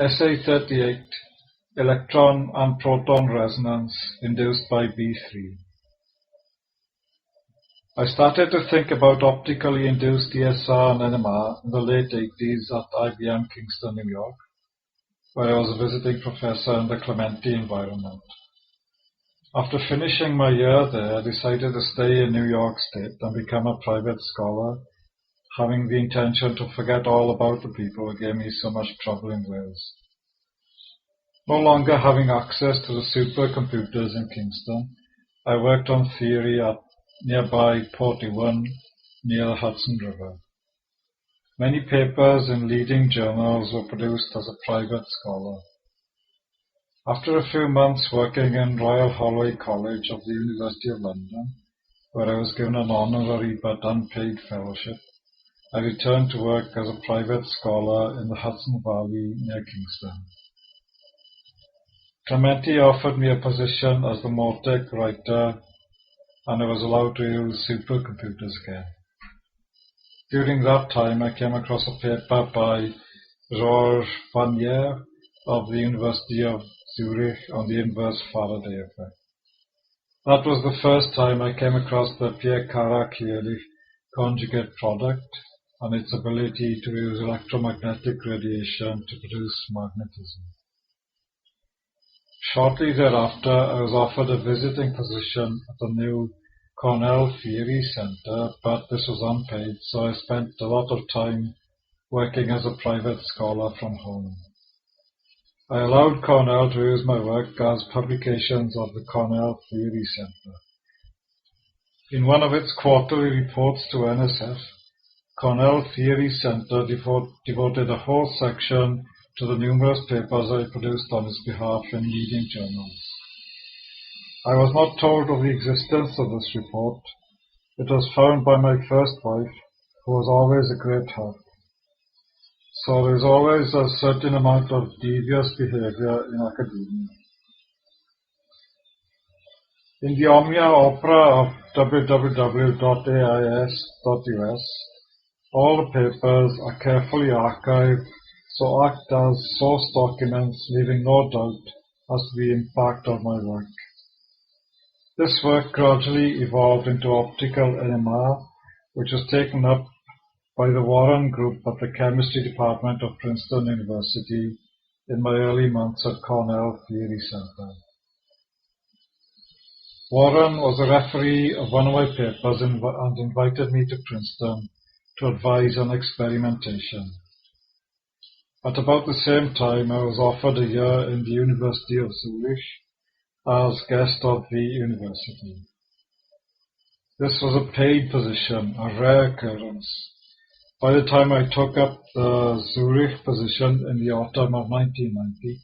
Essay 38, Electron and Proton Resonance Induced by B3. I started to think about optically induced ESR and NMR in the late 80s at IBM Kingston, New York, where I was a visiting professor in the Clementi environment. After finishing my year there, I decided to stay in New York State and become a private scholar, having the intention to forget all about the people who gave me so much trouble in Wales. No longer having access to the supercomputers in Kingston, I worked on theory at nearby Port Ewan near the Hudson River. Many papers in leading journals were produced as a private scholar. After a few months working in Royal Holloway College of the University of London, where I was given an honorary but unpaid fellowship, I returned to work as a private scholar in the Hudson Valley near Kingston. Clementi offered me a position as the Mortec writer, and I was allowed to use supercomputers again. During that time, I came across a paper by Georges Vanier of the University of Zurich on the inverse Faraday effect. That was the first time I came across the Piekarra-Kielich conjugate product and its ability to use electromagnetic radiation to produce magnetism. Shortly thereafter, I was offered a visiting position at the new Cornell Theory Center, but this was unpaid, so I spent a lot of time working as a private scholar from home. I allowed Cornell to use my work as publications of the Cornell Theory Center. In one of its quarterly reports to NSF, Cornell Theory Center devoted a whole section to the numerous papers I produced on its behalf in leading journals. I was not told of the existence of this report. It was found by my first wife, who was always a great help. So there is always a certain amount of devious behavior in academia. In the Omnia Opera of www.ais.us, all the papers are carefully archived so act as source documents, leaving no doubt as to the impact of my work. This work gradually evolved into optical NMR, which was taken up by the Warren Group at the Chemistry Department of Princeton University in my early months at Cornell Theory Center. Warren was a referee of one of my papers and invited me to Princeton to advise on experimentation. At about the same time, I was offered a year in the University of Zurich as guest of the university. This was a paid position, a rare occurrence. By the time I took up the Zurich position in the autumn of 1990,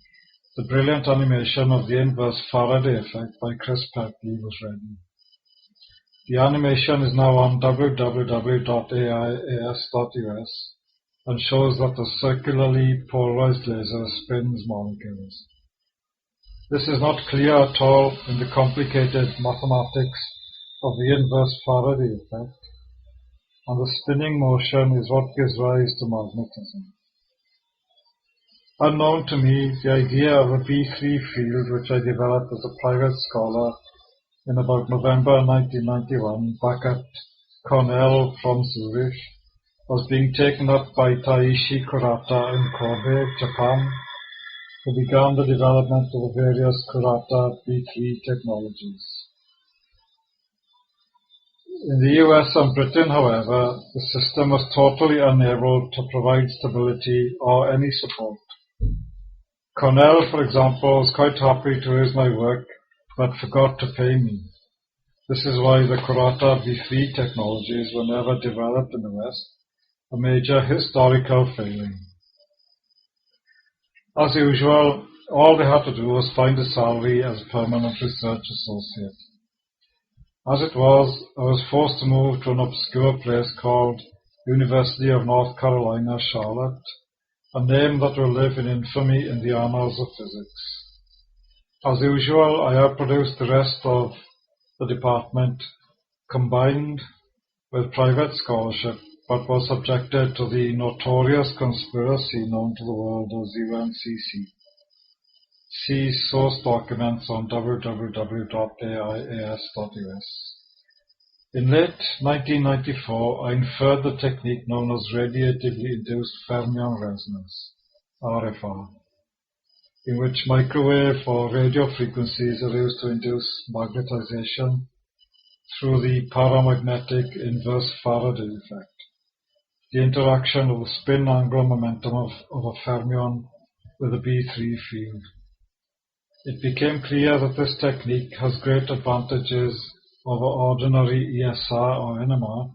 the brilliant animation of the inverse Faraday effect by Chris Petty was ready. The animation is now on www.ais.us and shows that the circularly polarized laser spins molecules. This is not clear at all in the complicated mathematics of the inverse Faraday effect, and the spinning motion is what gives rise to magnetism. Unknown to me, the idea of a B3 field which I developed as a private scholar in about November 1991 back at Cornell from Zurich was being taken up by Taishi Kurata in Kobe, Japan, who began the development of the various Kurata B3 technologies. In the US and Britain, however, the system was totally unable to provide stability or any support. Cornell, for example, was quite happy to use my work, but forgot to pay me. This is why the Kurata B3 technologies were never developed in the West, a major historical failing. As usual, all they had to do was find a salary as a permanent research associate. As it was, I was forced to move to an obscure place called University of North Carolina, Charlotte, a name that will live in infamy in the annals of physics. As usual, I outproduced the rest of the department, combined with private scholarship, but was subjected to the notorious conspiracy known to the world as UNCC. See source documents on www.aias.us. In late 1994, I inferred the technique known as radiatively induced fermion resonance, RFR, in which microwave or radio frequencies are used to induce magnetization through the paramagnetic inverse Faraday effect, the interaction of the spin angular momentum of a fermion with a B3 field. It became clear that this technique has great advantages over ordinary ESR or NMR,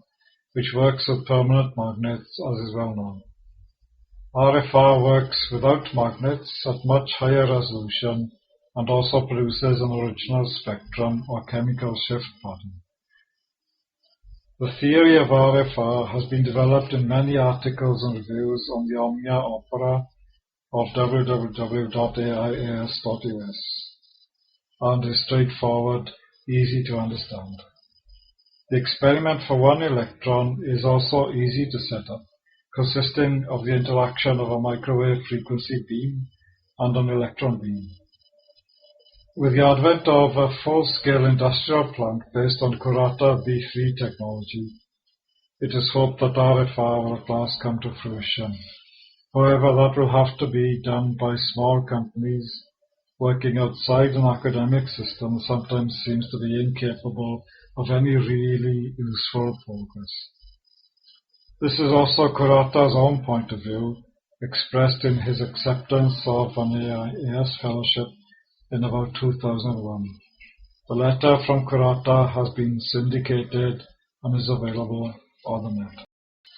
which works with permanent magnets, as is well known. RFR works without magnets at much higher resolution and also produces an original spectrum or chemical shift pattern. The theory of RFR has been developed in many articles and reviews on the Omnia Opera of www.aias.us and is straightforward, easy to understand. The experiment for one electron is also easy to set up, consisting of the interaction of a microwave frequency beam and an electron beam. With the advent of a full-scale industrial plant based on Kurata B3 technology, it is hoped that RFR will at last come to fruition. However, that will have to be done by small companies working outside an academic system that sometimes seems to be incapable of any really useful progress. This is also Kurata's own point of view, expressed in his acceptance of an AIAS fellowship in about 2001. The letter from Kurata has been syndicated and is available on the net.